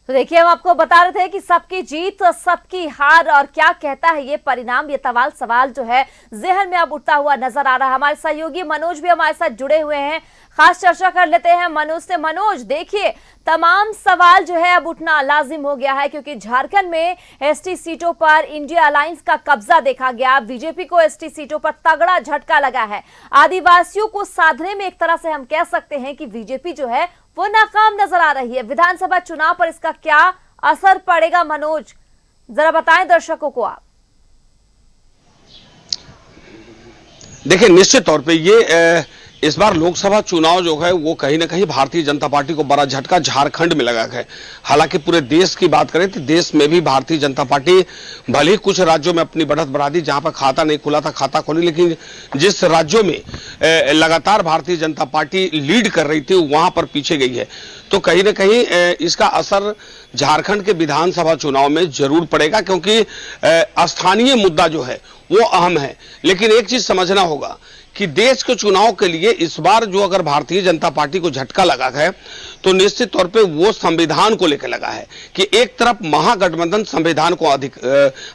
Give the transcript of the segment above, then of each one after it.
तो देखिए, हम आपको बता रहे थे कि सबकी जीत सबकी हार, और क्या कहता है ये परिणाम, ये सवाल जो है जहन में अब उठता हुआ नजर आ रहा है। हमारे सहयोगी मनोज भी हमारे साथ जुड़े हुए हैं, खास चर्चा कर लेते हैं मनोज से। मनोज, देखिए तमाम सवाल जो है अब उठना लाजिम हो गया है, क्योंकि झारखंड में एसटी सीटों पर इंडिया अलायंस का कब्जा देखा गया। बीजेपी को एसटी सीटों पर तगड़ा झटका लगा है। आदिवासियों को साधने में एक तरह से हम कह सकते हैं कि बीजेपी जो है वो नाकाम नजर आ रही है। विधानसभा चुनाव पर इसका क्या असर पड़ेगा मनोज, जरा बताएं दर्शकों को आप। देखिए, निश्चित तौर पे ये इस बार लोकसभा चुनाव जो है वो कहीं ना कहीं भारतीय जनता पार्टी को बड़ा झटका झारखंड में लगा है। हालांकि पूरे देश की बात करें तो देश में भी भारतीय जनता पार्टी भले ही कुछ राज्यों में अपनी बढ़त बढ़ा दी, जहां पर खाता नहीं खुला था खाता खोली, लेकिन जिस राज्यों में लगातार भारतीय जनता पार्टी लीड कर रही थी वहां पर पीछे गई है। तो कहीं ना कहीं इसका असर झारखंड के विधानसभा चुनाव में जरूर पड़ेगा, क्योंकि स्थानीय मुद्दा जो है वो अहम है। लेकिन एक चीज समझना होगा कि देश के चुनाव के लिए इस बार जो अगर भारतीय जनता पार्टी को झटका लगा है तो निश्चित तौर पे वो संविधान को लेकर लगा है कि एक तरफ महागठबंधन संविधान को अधिक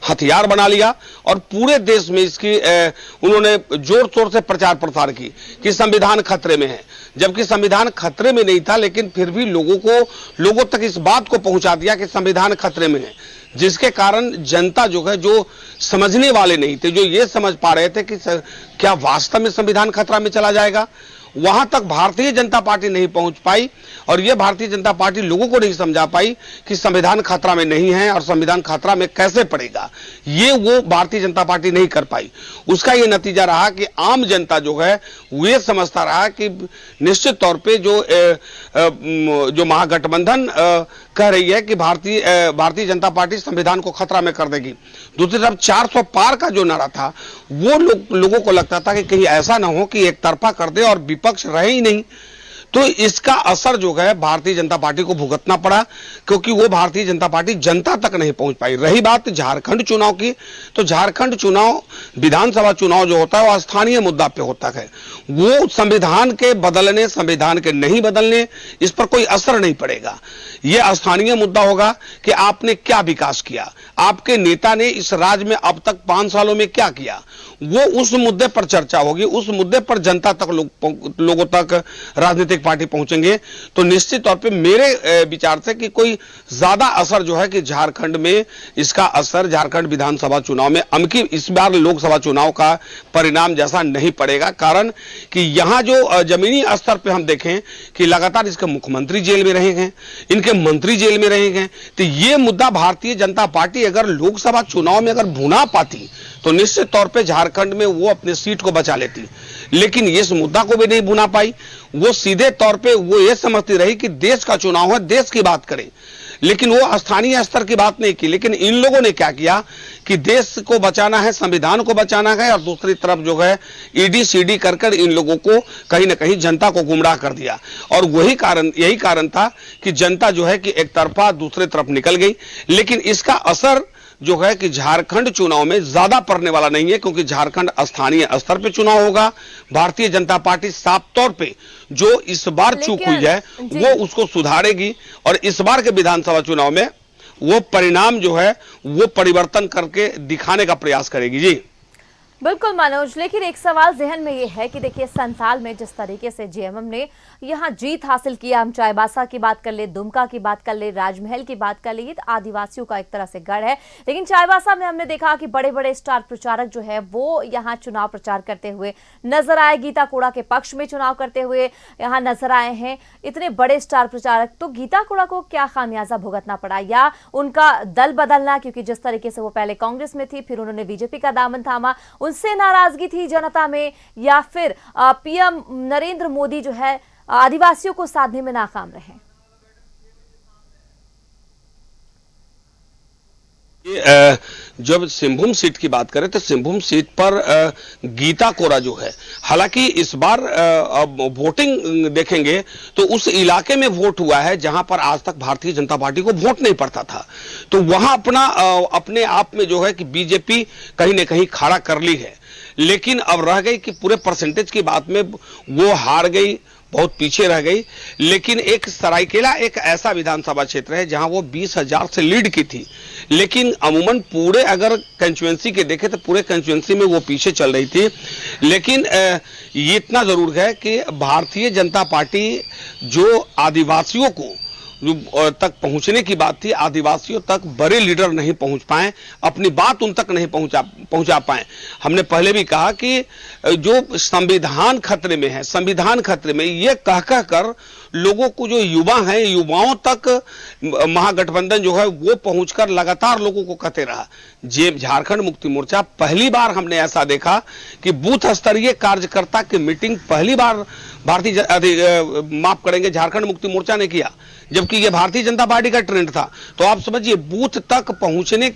हथियार बना लिया और पूरे देश में इसकी उन्होंने जोर शोर से प्रचार प्रसार की कि संविधान खतरे में है, जबकि संविधान खतरे में नहीं था, लेकिन फिर भी लोगों तक इस बात को पहुंचा दिया कि संविधान खतरे में है, जिसके कारण जनता जो है, जो समझने वाले नहीं थे, जो ये समझ पा रहे थे कि क्या वास्तव में संविधान खतरा में चला जाएगा, वहां तक भारतीय जनता पार्टी नहीं पहुंच पाई। और यह भारतीय जनता पार्टी लोगों को नहीं समझा पाई कि संविधान खतरा में नहीं है और संविधान खतरा में कैसे पड़ेगा, ये वो भारतीय जनता पार्टी नहीं कर पाई। उसका ये नतीजा रहा कि आम जनता जो है वो ये समझता रहा कि निश्चित तौर पे जो महागठबंधन कह रही है कि भारतीय जनता पार्टी संविधान को खतरा में कर देगी। दूसरी तरफ 400 पार का जो नारा था वो लोगों को लगता था कि कहीं ऐसा ना हो कि एक तरफा कर दे और विपक्ष रहे ही नहीं। तो इसका असर जो है भारतीय जनता पार्टी को भुगतना पड़ा, क्योंकि वो भारतीय जनता पार्टी जनता तक नहीं पहुंच पाई। रही बात झारखंड चुनाव की, तो झारखंड चुनाव विधानसभा चुनाव जो होता है वो स्थानीय मुद्दा पे होता है। वो संविधान के बदलने, संविधान के नहीं बदलने, इस पर कोई असर नहीं पड़ेगा। यह स्थानीय मुद्दा होगा कि आपने क्या विकास किया, आपके नेता ने इस राज्य में अब तक 5 सालों में क्या किया, वो उस मुद्दे पर चर्चा होगी। उस मुद्दे पर जनता तक लोगों तक राजनीतिक पार्टी पहुंचेंगे। तो निश्चित तौर पे मेरे विचार से कि कोई ज्यादा असर जो है कि झारखंड में इसका असर झारखंड विधानसभा चुनाव में इस बार लोकसभा चुनाव का परिणाम जैसा नहीं पड़ेगा। कारण कि यहां जो जमीनी स्तर पे हम देखें कि लगातार इसके मुख्यमंत्री जेल में रहे हैं, इनके मंत्री जेल में रहे हैं। तो ये मुद्दा भारतीय जनता पार्टी अगर लोकसभा चुनाव में अगर भुना पाती तो निश्चित तौर पे झारखंड में वो अपने सीट को बचा लेती, लेकिन इस मुद्दा को भी नहीं भुना पाई। वो सीधे तौर पे वो ये समझती रही कि देश का चुनाव है, देश की बात करें, लेकिन वो स्थानीय स्तर की बात नहीं की। लेकिन इन लोगों ने क्या किया कि देश को बचाना है, संविधान को बचाना है, और दूसरी तरफ जो है ईडी सीडी कर इन लोगों को कहीं ना कहीं जनता को गुमराह कर दिया। और यही कारण था कि जनता जो है कि एक तरफा दूसरे तरफ निकल गई। लेकिन इसका असर जो है कि झारखंड चुनाव में ज्यादा पड़ने वाला नहीं है, क्योंकि झारखंड स्थानीय स्तर पे चुनाव होगा। भारतीय जनता पार्टी साफ तौर पे जो इस बार चूक हुई है वो उसको सुधारेगी और इस बार के विधानसभा चुनाव में वो परिणाम जो है वो परिवर्तन करके दिखाने का प्रयास करेगी। जी बिल्कुल मनोज, लेकिन एक सवाल जहन में ये है कि देखिए संथाल में जिस तरीके से जेएमएम ने यहाँ जीत हासिल किया, हम चाईबासा की बात कर ले, दुमका की बात कर ले, राजमहल की बात कर ले, ये आदिवासियों का एक तरह से गढ़ है। लेकिन चाईबासा में हमने देखा कि बड़े बड़े स्टार प्रचारक जो है वो यहाँ चुनाव प्रचार करते हुए नजर आए, गीता कोड़ा के पक्ष में चुनाव करते हुए यहाँ नजर आए हैं इतने बड़े स्टार प्रचारक। तो गीता कोड़ा को क्या खामियाजा भुगतना पड़ा, या उनका दल बदलना, क्योंकि जिस तरीके से वो पहले कांग्रेस में थी फिर उन्होंने बीजेपी का दामन थामा, उनसे नाराजगी थी जनता में, या फिर पीएम नरेंद्र मोदी जो है आदिवासियों को साधने में नाकाम रहे? जब सिंहभूम सीट की बात करें तो सिंहभूम सीट पर गीता कोरा जो है, हालांकि इस बार अब वोटिंग देखेंगे तो उस इलाके में वोट हुआ है जहां पर आज तक भारतीय जनता पार्टी को वोट नहीं पड़ता था। तो वहां अपने आप में जो है कि बीजेपी कहीं ना कहीं खड़ा कर ली है, लेकिन अब रह गई कि पूरे परसेंटेज की बात में वो हार गई, बहुत पीछे रह गई। लेकिन एक सरायकेला एक ऐसा विधानसभा क्षेत्र है जहां वो 20,000 से लीड की थी, लेकिन अमूमन पूरे अगर कंस्टिट्यूएंसी के देखें तो पूरे कंस्टिट्यूएंसी में वो पीछे चल रही थी। लेकिन ये इतना जरूर है कि भारतीय जनता पार्टी जो आदिवासियों को तक पहुंचने की बात थी, आदिवासियों तक बड़े लीडर नहीं पहुंच पाए, अपनी बात उन तक नहीं पहुंचा पाए। हमने पहले भी कहा कि जो संविधान खतरे में है, संविधान खतरे में, ये कह कर लोगों को, जो युवा हैं, युवाओं तक महागठबंधन जो है वो पहुंचकर लगातार लोगों को कहते रहा। झारखंड मुक्ति मोर्चा पहली बार हमने ऐसा देखा कि बूथ स्तरीय कार्यकर्ता की मीटिंग पहली बार माफ करेंगे झारखंड मुक्ति मोर्चा ने किया, जबकि ये भारतीय जनता पार्टी का ट्रेंड था। तो आप समझिए बूथ तक पहुंचने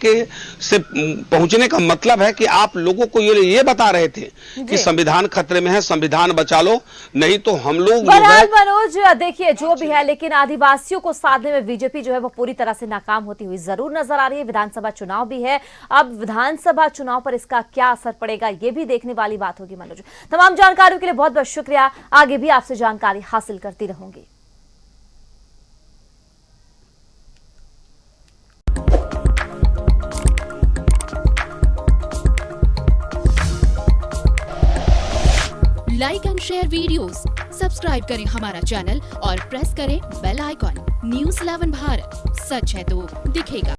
का मतलब है कि आप लोगों को ये बता रहे थे कि संविधान खतरे में है, संविधान बचा लो, नहीं तो हम लोग। बहरहाल मनोज देखिए जो भी है, लेकिन आदिवासियों को साधने में बीजेपी जो है वो पूरी तरह से नाकाम होती हुई जरूर नजर आ रही है। विधानसभा चुनाव भी है, अब विधानसभा चुनाव पर इसका क्या असर पड़ेगा ये भी देखने वाली बात होगी। मनोज, तमाम जानकारियों के लिए बहुत बहुत शुक्रिया, आगे भी आपसे जानकारी हासिल करती रहूंगी। Like and share videos, subscribe करें हमारा चैनल और प्रेस करें बेल आइकॉन। न्यूज़ 11 भारत, सच है तो दिखेगा।